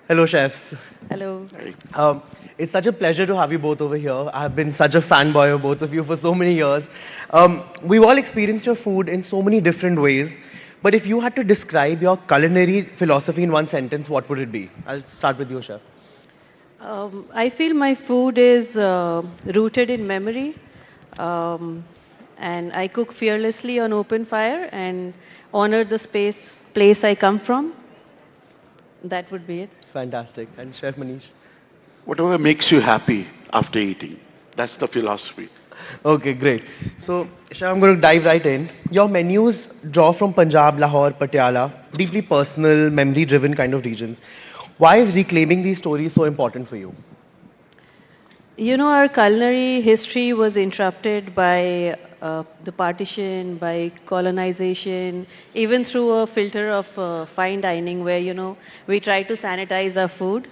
Hello, chefs. Hello. It's such a pleasure to have you both over here. I've been such a fanboy of both of you for so many years. We've all experienced your food in so many different ways. But if you had to describe your culinary philosophy in one sentence, what would it be? I'll start with you, chef. I feel my food is rooted in memory, um, and I cook fearlessly on open fire and honor the place I come from. That would be it. Fantastic. And Chef Manish? Whatever makes you happy after eating. That's the philosophy. Okay, great. So, Chef, I'm going to dive right in. Your menus draw from Punjab, Lahore, Patiala, deeply personal, memory-driven kind of regions. Why is reclaiming these stories so important for you? You know, our culinary history was interrupted by the partition, by colonization, even through a filter of fine dining where, we try to sanitize our food.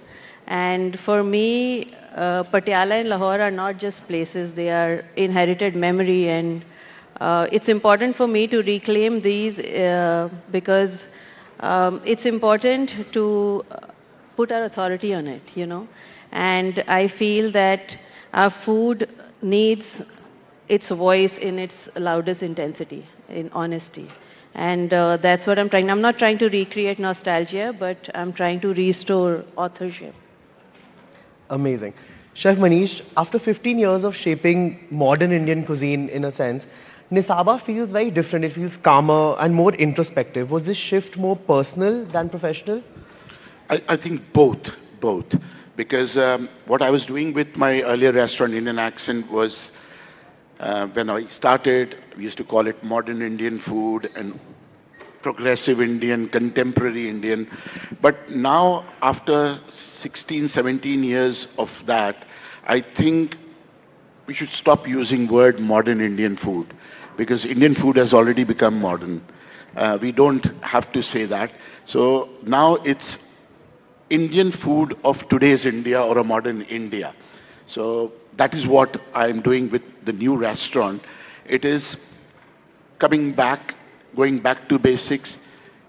And for me, Patiala and Lahore are not just places, they are inherited memory. And it's important for me to reclaim these because it's important to put our authority on it. And I feel that our food needs its voice in its loudest intensity, in honesty. And that's what I'm trying. I'm not trying to recreate nostalgia, but I'm trying to restore authorship. Amazing. Chef Manish, after 15 years of shaping modern Indian cuisine in a sense, Nisaba feels very different. It feels calmer and more introspective. Was this shift more personal than professional? I think both. Because what I was doing with my earlier restaurant, Indian Accent, was when I started, we used to call it modern Indian food and progressive Indian, contemporary Indian. But now, after 16, 17 years of that, I think we should stop using word modern Indian food because Indian food has already become modern. We don't have to say that. So now it's Indian food of today's India or a modern India. So that is what I'm doing with the new restaurant. It is coming back, going back to basics,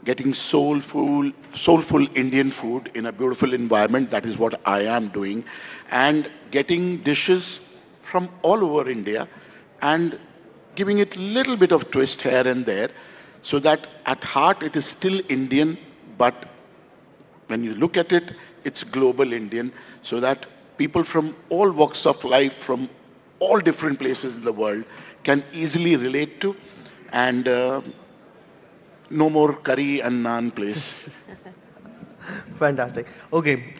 getting soulful Indian food in a beautiful environment. That is what I am doing, and getting dishes from all over India and giving it little bit of twist here and there, so that at heart it is still Indian, but when you look at it, it's global Indian, so that people from all walks of life, from all different places in the world, can easily relate to, and no more curry and naan place. Fantastic. Okay,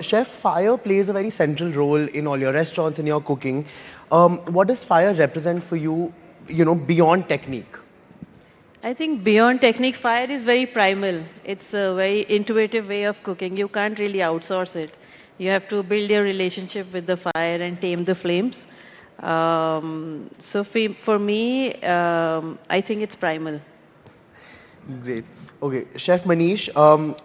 Chef, fire plays a very central role in all your restaurants, in your cooking. What does fire represent for you, beyond technique? I think beyond technique, fire is very primal. It's a very intuitive way of cooking. You can't really outsource it. You have to build your relationship with the fire and tame the flames. For me, I think it's primal. Great. Okay, Chef Manish,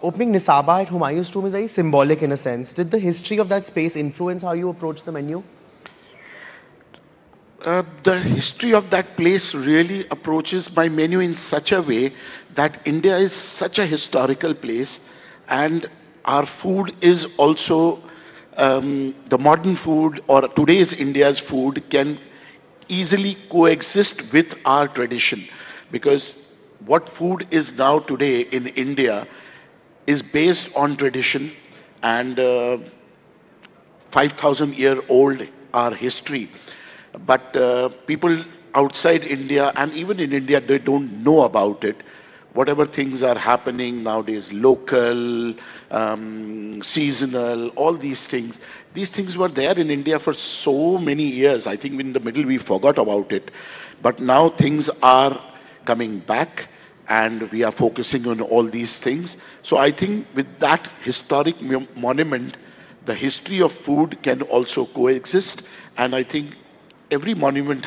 opening Nisaba at Humayun's tomb is very symbolic in a sense. Did the history of that space influence how you approach the menu? The history of that place really approaches my menu in such a way that India is such a historical place, and our food is also the modern food, or today's India's food can easily coexist with our tradition, because what food is now today in India is based on tradition, and 5,000 year old our history. But people outside India and even in India, they don't know about it. Whatever things are happening nowadays, local, seasonal, all these things were there in India for so many years. I think in the middle we forgot about it. But now things are coming back, and we are focusing on all these things. So I think with that historic monument, the history of food can also coexist. And I think every monument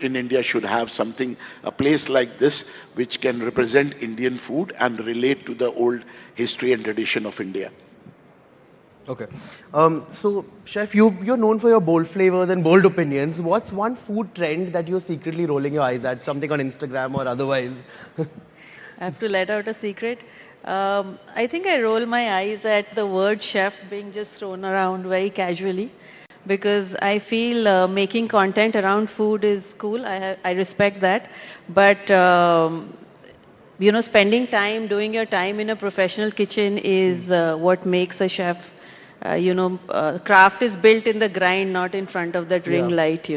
in India should have something, a place like this, which can represent Indian food and relate to the old history and tradition of India. Okay. So, Chef, you're known for your bold flavors and bold opinions. What's one food trend that you're secretly rolling your eyes at? Something on Instagram or otherwise? I have to let out a secret. I think I roll my eyes at the word chef being just thrown around very casually because I feel making content around food is cool. I respect that. But, spending time, doing your time in a professional kitchen is what makes a chef. Craft is built in the grind, not in front of that ring Yeah. light.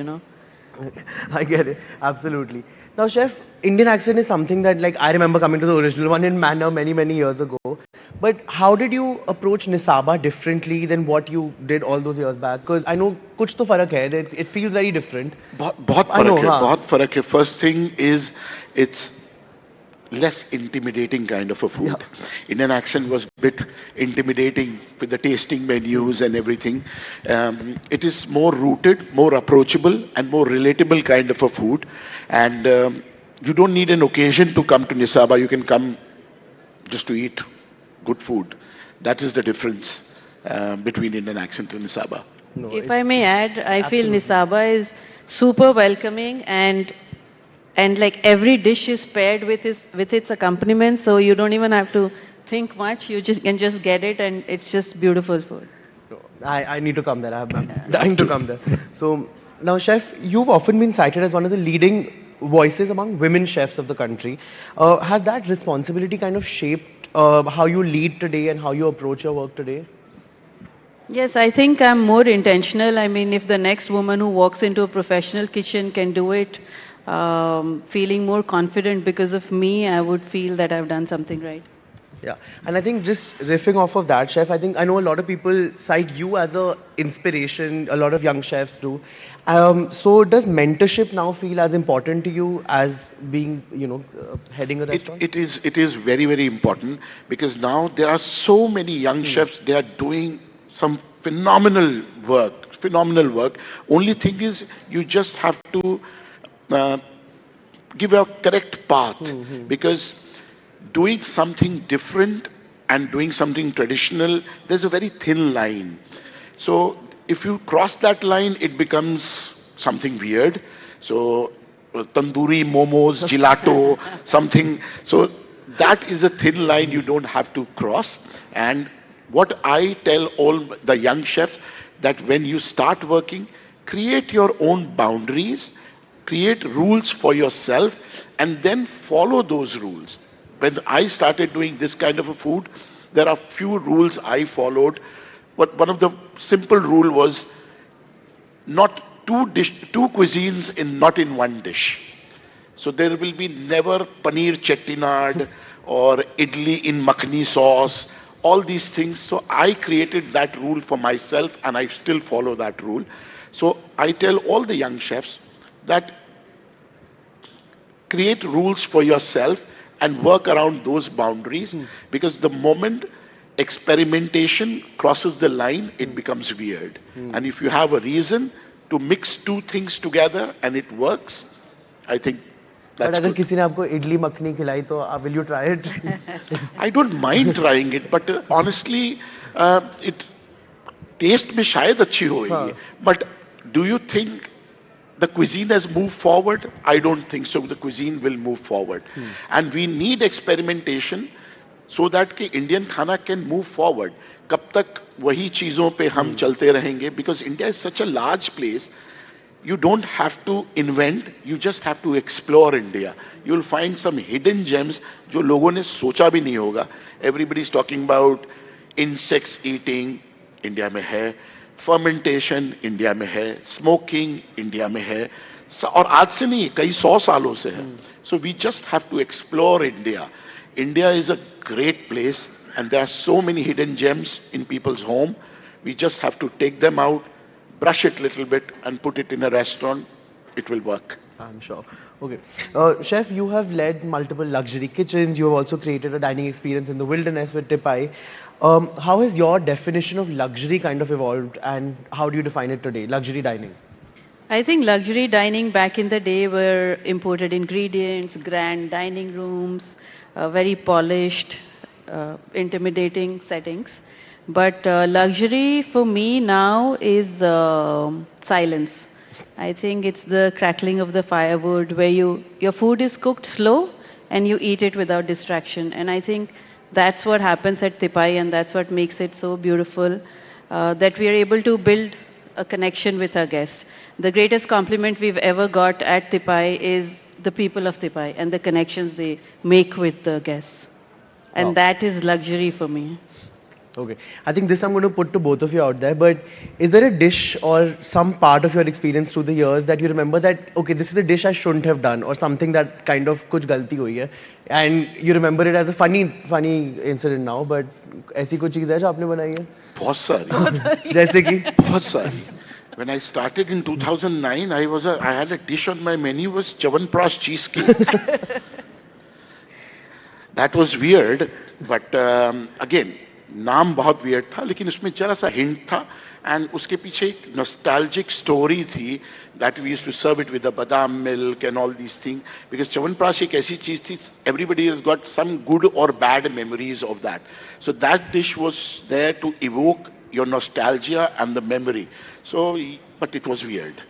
I get it. Absolutely. Now, chef, Indian accent is something that, like, I remember coming to the original one in Manor many, many years ago. But how did you approach Nisaba differently than what you did all those years back? Because I know kuch to farak hai. It feels very different. बहुत I know, फर्क है, हाँ. बहुत फर्क है. First thing is it's less intimidating kind of a food. Yeah. Indian accent was a bit intimidating with the tasting menus and everything. It is more rooted, more approachable, and more relatable kind of a food. And you don't need an occasion to come to Nisaba. You can come just to eat good food. That is the difference between Indian accent and Nisaba. No, If it's I may add, I feel absolutely. Nisaba is super welcoming and like every dish is paired with its accompaniment, so you don't even have to think much. You just can just get it, and it's just beautiful food. No, I need to come there. I'm dying to come there. So now, chef, you've often been cited as one of the leading voices among women chefs of the country. Has that responsibility kind of shaped how you lead today and how you approach your work today? Yes, I think I'm more intentional. I mean, if the next woman who walks into a professional kitchen can do it, feeling more confident because of me, I would feel that I've done something right. Yeah, and I think just riffing off of that, chef, I think I know a lot of people cite you as a inspiration. A lot of young chefs do. So does mentorship now feel as important to you as being, heading a restaurant? It is very, very important because now there are so many young chefs. They are doing some phenomenal work. Phenomenal work. Only thing is, you just have to uh, give a correct path because doing something different and doing something traditional, there's a very thin line. So if you cross that line, it becomes something weird. So tandoori momos, gelato, something. So that is a thin line you don't have to cross. And what I tell all the young chefs that when you start working, create your own boundaries, create rules for yourself, and then follow those rules. When I started doing this kind of a food, there are few rules I followed. But one of the simple rule was not two cuisines not in one dish. So there will be never paneer chettinad or idli in makhni sauce, all these things. So I created that rule for myself and I still follow that rule. So I tell all the young chefs that create rules for yourself and work around those boundaries because the moment experimentation crosses the line, it becomes weird. And if you have a reason to mix two things together and it works, I think But that's अगर good. किसी ने आपको इडली मखनी खिलाई तो will you try it? I don't mind trying it, but honestly, it taste में शायद अच्छी होगी. हाँ. But do you think the cuisine has moved forward? I don't think so. The cuisine will move forward. And we need experimentation so that कि Indian खाना can move forward. कब तक वही चीजों पे हम चलते रहेंगे? Because India is such a large place. You don't have to invent, you just have to explore India. You'll find some hidden gems जो लोगों ने सोचा भी नहीं होगा. Everybody is talking about insects eating, India में है. Fermentation, India में है. Smoking, India में है. और आज से नहीं, कई 100 सालों से है. So we just have to explore India. India is a great place and there are so many hidden gems in people's home. We just have to take them out, brush it a little bit and put it in a restaurant. It will work. I'm sure. Okay. Chef, you have led multiple luxury kitchens. You have also created a dining experience in the wilderness with Tipai. How has your definition of luxury kind of evolved and how do you define it today? Luxury dining. I think luxury dining back in the day were imported ingredients, grand dining rooms, very polished, intimidating settings. But luxury for me now is silence. I think it's the crackling of the firewood where your food is cooked slow and you eat it without distraction. And I think That's what happens at Tipai, and that's what makes it so beautiful, that we are able to build a connection with our guests. The greatest compliment we've ever got at Tipai is the people of Tipai and the connections they make with the guests. Wow. And that is luxury for me. Okay. I think this I'm going to put to both of you out there, but is there a dish or some part of your experience through the years that you remember that, okay, this is a dish I shouldn't have done, or something that kind of kuch galti hui hai, and you remember it as a funny incident now, but ऐसी कुछ चीज़ है जो आपने बनाई है? बहुत सारी. जैसे कि? बहुत सारी. When I started in 2009, I had a dish on my menu was Chyawanprash cheesecake. That was weird, but again, नाम बहुत weird था, लेकिन उसमें जरा सा hint था, and उसके पीछे एक nostalgic story थी, that we used to serve it with the badam milk and all these things, because Chyawanprash एक ऐसी चीज थी, everybody has got some good or bad memories of that. So that dish was there to evoke your nostalgia and the memory. So, but it was weird.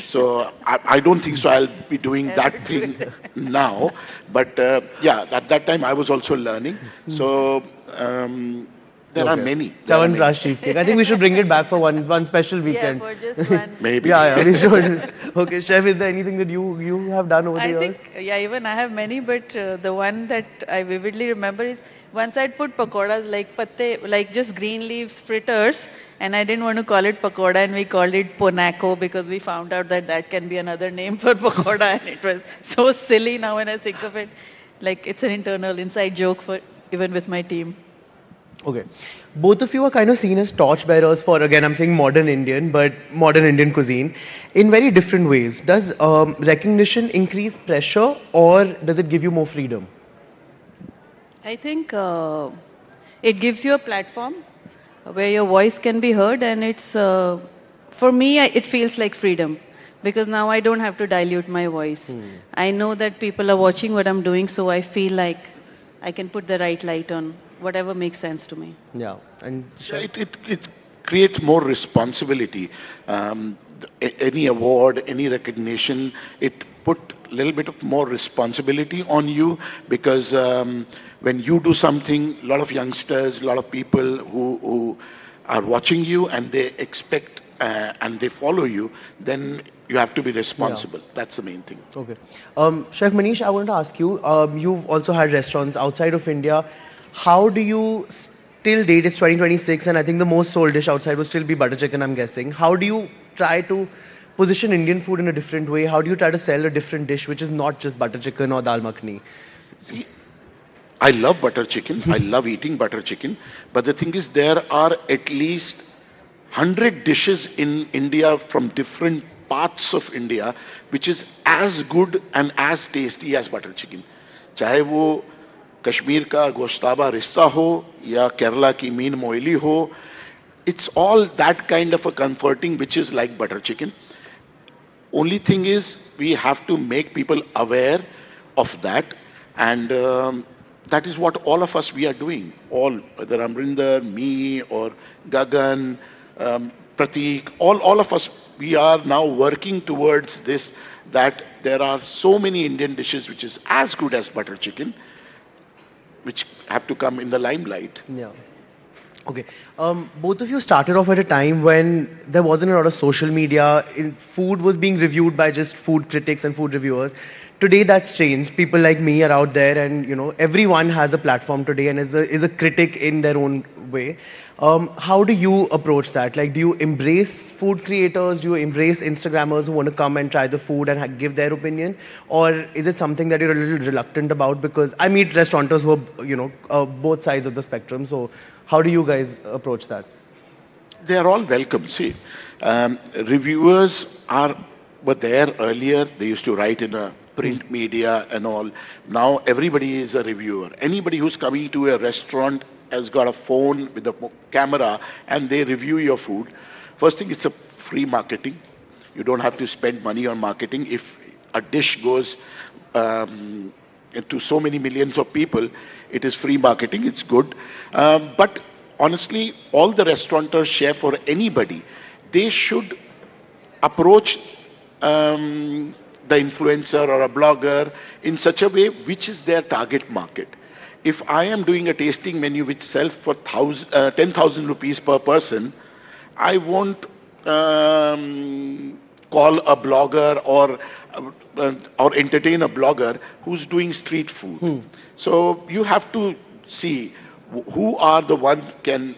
So I don't think so I'll be doing that thing now. But yeah, at that time I was also learning. So there are many. Chyawanprash cheesecake. I think we should bring it back for one special weekend. Yeah, for just one. Maybe. Yeah, we should. Okay, chef, is there anything that you have done over the I years? think, yeah, even I have many, but the one that I vividly remember is once I'd put pakoras like patte, like just green leaves fritters, and I didn't want to call it pakoda, and we called it ponako because we found out that that can be another name for pakoda, and it was so silly now when I think of it. Like it's an internal inside joke for even with my team. Okay. Both of you are kind of seen as torchbearers for, again, I'm saying modern Indian, but modern Indian cuisine in very different ways. Does recognition increase pressure, or does it give you more freedom? I think it gives you a platform where your voice can be heard, and it's, for me, it feels like freedom. Because now I don't have to dilute my voice. I know that people are watching what I'm doing, so I feel like I can put the right light on whatever makes sense to me. Yeah. And Yeah, it creates more responsibility. Any award, any recognition, it put a little bit of more responsibility on you, because when you do something, a lot of youngsters, a lot of people who are watching you and they expect and they follow you, then you have to be responsible. That's the main thing. Okay. Chef Manish, I wanted to ask you, you've also had restaurants outside of India. How do you till date, it's 2026, and I think the most sold dish outside will still be butter chicken, I'm guessing. How do you try to position Indian food in a different way? How do you try to sell a different dish which is not just butter chicken or dal makhani? See, I love butter chicken. I love eating butter chicken. But the thing is, there are at least 100 dishes in India from different parts of India which is as good and as tasty as butter chicken. चाहे वो कश्मीर का गोश्ताबा रिश्ता हो या केरला की mean Moily हो, it's all that kind of a comforting which is like butter chicken. Only thing is we have to make people aware of that, and that is what all of us we are doing. All, whether Amrinder, me or Gagan, Pratik, all of us, we are now working towards this, that there are so many Indian dishes which is as good as butter chicken, which have to come in the limelight. Yeah. Okay. Both of you started off at a time when there wasn't a lot of social media. Food was being reviewed by just food critics and food reviewers. Today that's changed. People like me are out there, and everyone has a platform today and is a critic in their own way. How do you approach that? Like, do you embrace food creators? Do you embrace Instagrammers who want to come and try the food and give their opinion? Or is it something that you're a little reluctant about? Because I meet restaurateurs who are, both sides of the spectrum. So how do you guys approach that? They are all welcome. See, reviewers were there earlier. They used to write in a print media and all. Now everybody is a reviewer. Anybody who's coming to a restaurant has got a phone with a camera and they review your food. First thing, it's a free marketing. You don't have to spend money on marketing. If a dish goes into so many millions of people, it is free marketing. It's good. But honestly, all the restaurateur, chef or anybody, they should approach the influencer or a blogger in such a way which is their target market. If I am doing a tasting menu which sells for 10,000 rupees per person, I won't call a blogger or entertain a blogger who's doing street food. So you have to see who are the one can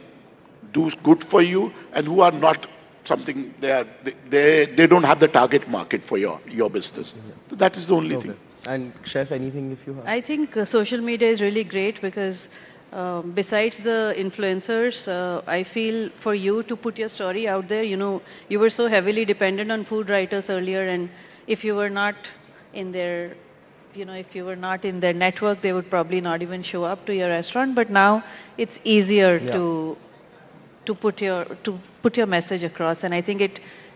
do good for you and who are not something they don't have the target market for your business. So that is the only thing. And chef, anything if you have? I think social media is really great because besides the influencers, I feel for you to put your story out there, you know, you were so heavily dependent on food writers earlier, and if you were not in their, you know, if you were not in their network, they would probably not even show up to your restaurant. But now it's easier to put your message across, and I think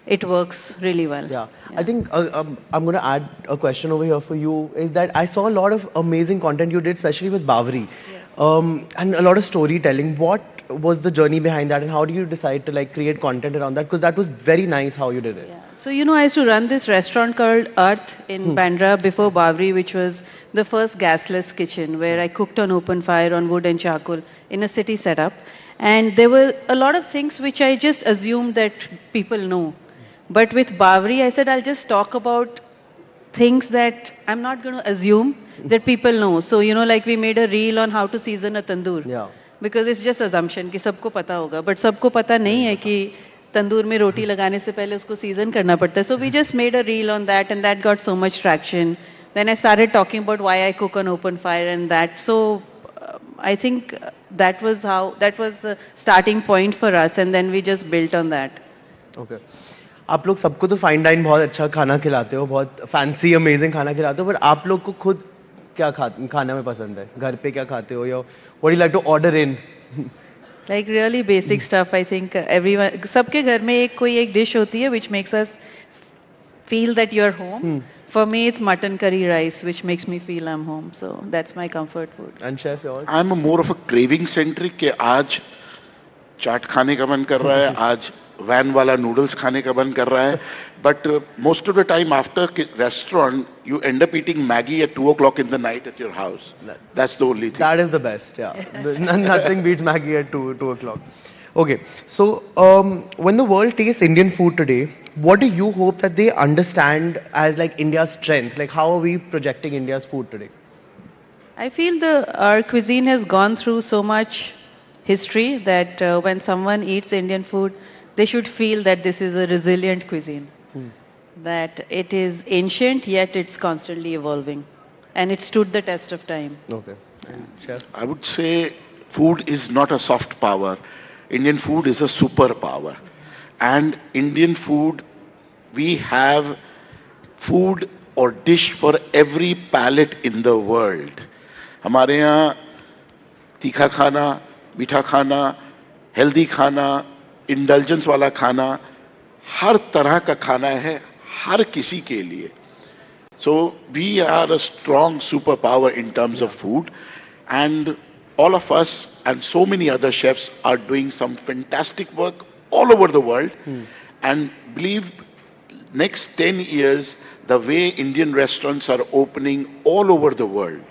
it works really well. Yeah. I think I'm going to add a question over here for you, is that I saw a lot of amazing content you did, especially with Bavri, and a lot of storytelling. What was the journey behind that, and how do you decide to like create content around that? Because that was very nice how you did it. Yeah. So, you know, I used to run this restaurant called Earth in Bandra before Bavri, which was the first gasless kitchen where I cooked on open fire on wood and charcoal in a city setup. And there were a lot of things which I just assumed that people know. But with Bavri, I said I'll just talk about things that I'm not going to assume that people know. So, you know, like we made a reel on how to season a tandoor. Yeah. Because it's just assumption कि सबको पता होगा. But सबको पता नहीं है कि तंदूर में रोटी लगाने से पहले उसको season करना पड़ता है. So we just made a reel on that and that got so much traction. Then I started talking about why I cook on open fire and that. So I think that was the starting point for us, and then we just built on that. Okay. आप लोग सबको तो fine dine बहुत अच्छा खाना खिलाते हो, बहुत फैंसी अमेजिंग खाना खिलाते हो, पर आप लोग को खुद क्या खाना में पसंद है? घर पे क्या खाते हो, या what do you like to order in? Like really basic stuff. I think everyone, सबके घर में कोई एक dish होती है which makes us feel that you're home. For me, it's mutton curry rice, which makes me feel I'm home. So that's my comfort food. And chef, yours? I'm more of a craving centric कि आज चाट खाने का मन कर रहा है, आज van वाला नूडल्स खाने का मन कर रहा है. But most of the time after restaurant, you end up eating Maggie at 2 o'clock in the night at your house. That's the only thing. That is the best, yeah. Nothing beats Maggie at 2 o'clock. Okay, so when the world tastes Indian food today, what do you hope that they understand as like India's strength? Like how are we projecting India's food today? I feel our cuisine has gone through so much history that when someone eats Indian food, they should feel that this is a resilient cuisine. That it is ancient, yet it's constantly evolving. And it stood the test of time. Okay. And chef? I would say food is not a soft power. Indian food is a superpower. And Indian food, we have food or dish for every palate in the world. हमारे यहाँ तीखा खाना, मीठा खाना, healthy खाना, indulgence वाला खाना, हर तरह का खाना है, हर किसी के लिए. So we are a strong superpower in terms of food, and all of us and so many other chefs are doing some fantastic work all over the world. And believe next 10 years, the way Indian restaurants are opening all over the world,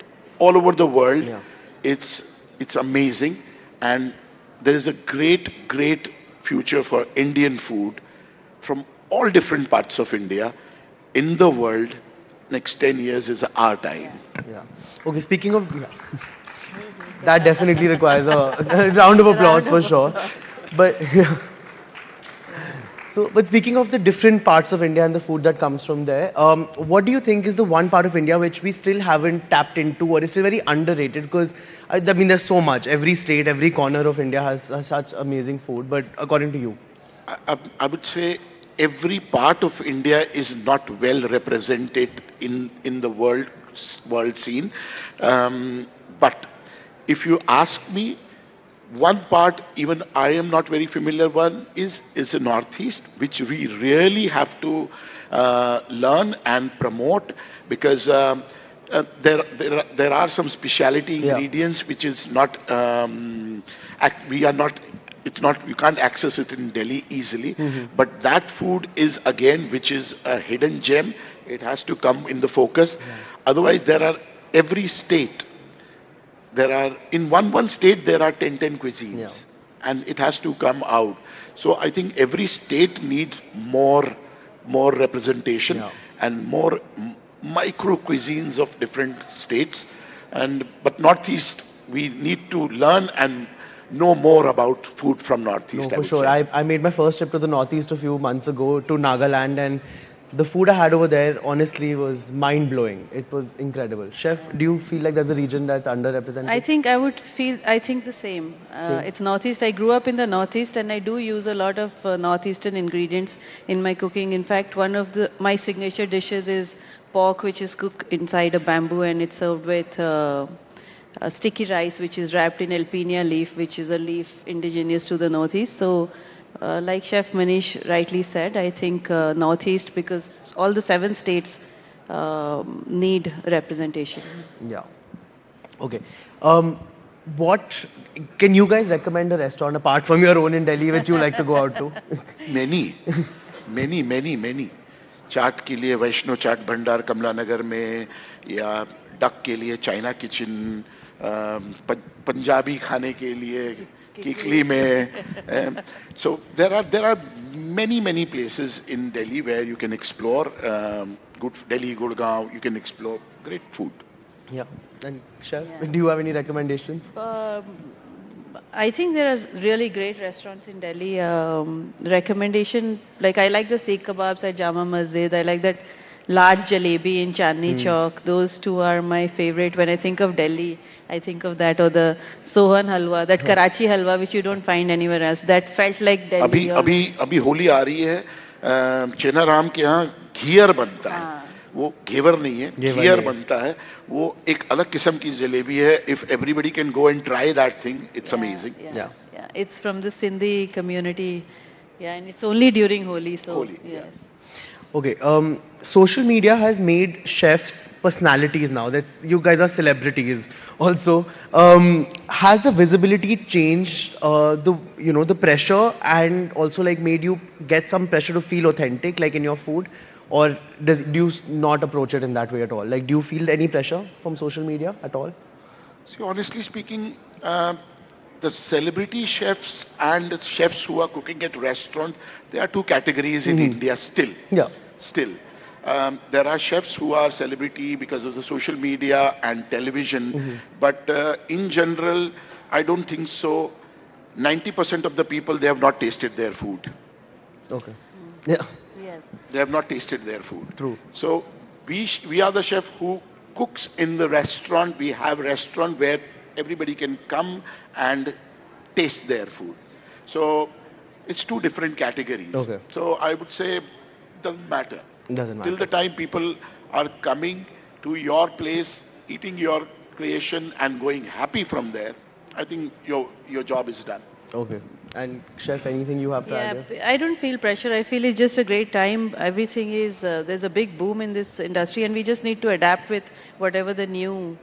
it's amazing, and there is a great future for Indian food from all different parts of India in the world. Next 10 years is our time. Yeah. Okay, speaking of... that definitely requires a round of applause for sure. But... But speaking of the different parts of India and the food that comes from there, what do you think is the one part of India which we still haven't tapped into or is still very underrated? Because, I mean, there's so much. Every state, every corner of India has such amazing food. But according to you? I would say every part of India is not well represented in the world scene. But if you ask me, one part even I am not very familiar one is the Northeast, which we really have to learn and promote, because there are some specialty ingredients which is not you can't access it in Delhi easily. But that food is again which is a hidden gem. It has to come in the focus. Otherwise, there are every state there are, in one state, there are 10 cuisines. Yeah. And it has to come out. So I think every state needs more representation Yeah. and more micro cuisines of different states. But Northeast, we need to learn and know more about food from Northeast. No, I for would sure. say. I made my first trip to the Northeast a few months ago to Nagaland, and the food I had over there honestly was mind blowing. It was incredible. Chef, do you feel like there's a region that's underrepresented? I think the same. It's Northeast. I grew up in the Northeast and I do use a lot of Northeastern ingredients in my cooking. In fact, one of my signature dishes is pork which is cooked inside a bamboo and it's served with sticky rice which is wrapped in Alpinia leaf, which is a leaf indigenous to the Northeast. So, like Chef Manish rightly said, I think Northeast, because all the 7 states need representation. Yeah. Okay. What can you guys recommend a restaurant apart from your own in Delhi which you like to go out to? Many, many. चाट के लिए वैष्णो चाट भंडार कमला नगर में, या duck के लिए China kitchen, Punjabi खाने के लिए किकली में. So there are many places in Delhi where you can explore good Delhi, Gurgaon. You can explore great food. Yeah. And Chef, do you have any recommendations? I think there are really great restaurants in Delhi. Recommendation, like I like the Sikh kebabs at Jama Masjid. I like that large jalebi in Chandni Chowk. Those two are my favorite. When I think of Delhi, I think of that, or the Sohan halwa, that Karachi halwa which you don't find anywhere else. That felt like Delhi. अभी होली आ रही है, चेनाराम के यहाँ घियर बनता है. वो घेवर नहीं है, घियर बनता है. वो एक अलग किस्म की जलेबी है. If everybody can go and try that thing, it's amazing. Yeah. It's from the Sindhi community. Yeah, and it's only during Holi. So Holi, yes. Okay. Social media has made chefs personalities now. That's, you guys are celebrities also. Has the visibility changed the pressure, and also like made you get some pressure to feel authentic like in your food? Or do you not approach it in that way at all? Like, do you feel any pressure from social media at all? See, honestly speaking, the celebrity chefs and the chefs who are cooking at restaurant, there are 2 categories in India still. Yeah. Still. There are chefs who are celebrity because of the social media and television. But in general, I don't think so. 90% of the people, they have not tasted their food. Okay. Yeah. Yes. They have not tasted their food. True. So we are the chef who cooks in the restaurant. We have restaurant where everybody can come and taste their food. So it's 2 different categories. Okay. So I would say doesn't matter. Doesn't matter. Till the time people are coming to your place, eating your creation and going happy from there, I think your job is done. Okay. And Chef, anything you have to add here? I don't feel pressure. I feel it's just a great time. Everything is, there's a big boom in this industry and we just need to adapt with whatever the new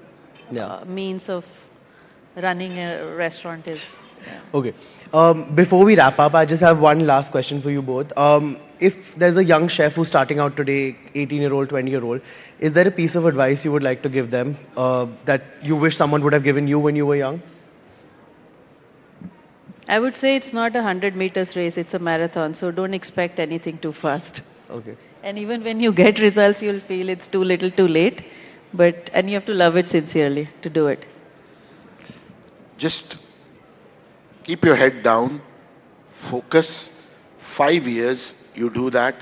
means of running a restaurant is. Yeah. Okay. Before we wrap up, I just have one last question for you both. If there's a young chef who's starting out today, 18-year-old, 20-year-old, is there a piece of advice you would like to give them that you wish someone would have given you when you were young? I would say it's not a 100 meters race, it's a marathon, so don't expect anything too fast. Okay. And even when you get results, you'll feel it's too little too late, and you have to love it sincerely to do it. Just keep your head down, focus. 5 years, you do that,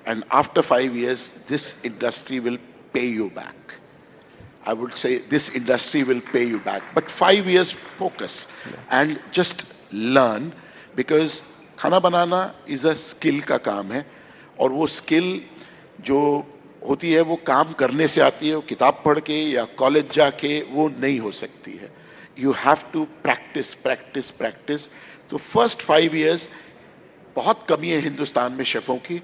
and after 5 years, this industry will pay you back. I would say this industry will pay you back. But 5 years, focus and just learn, because खाना बनाना is a skill का काम है, और वो skill जो होती है वो काम करने से आती है, वो किताब पढ़ के या कॉलेज जाके वो नहीं हो सकती है. You have to practice. तो first 5 years बहुत कमी है हिंदुस्तान में शेफों की.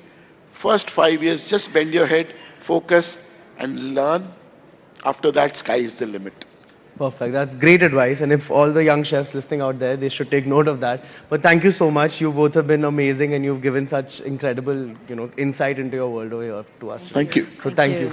First 5 years just bend your head, focus and learn. After that, sky is the limit. Perfect. That's great advice. And if all the young chefs listening out there, they should take note of that. But thank you so much. You both have been amazing and you've given such incredible, insight into your world over here to us. Thank you. So thank you.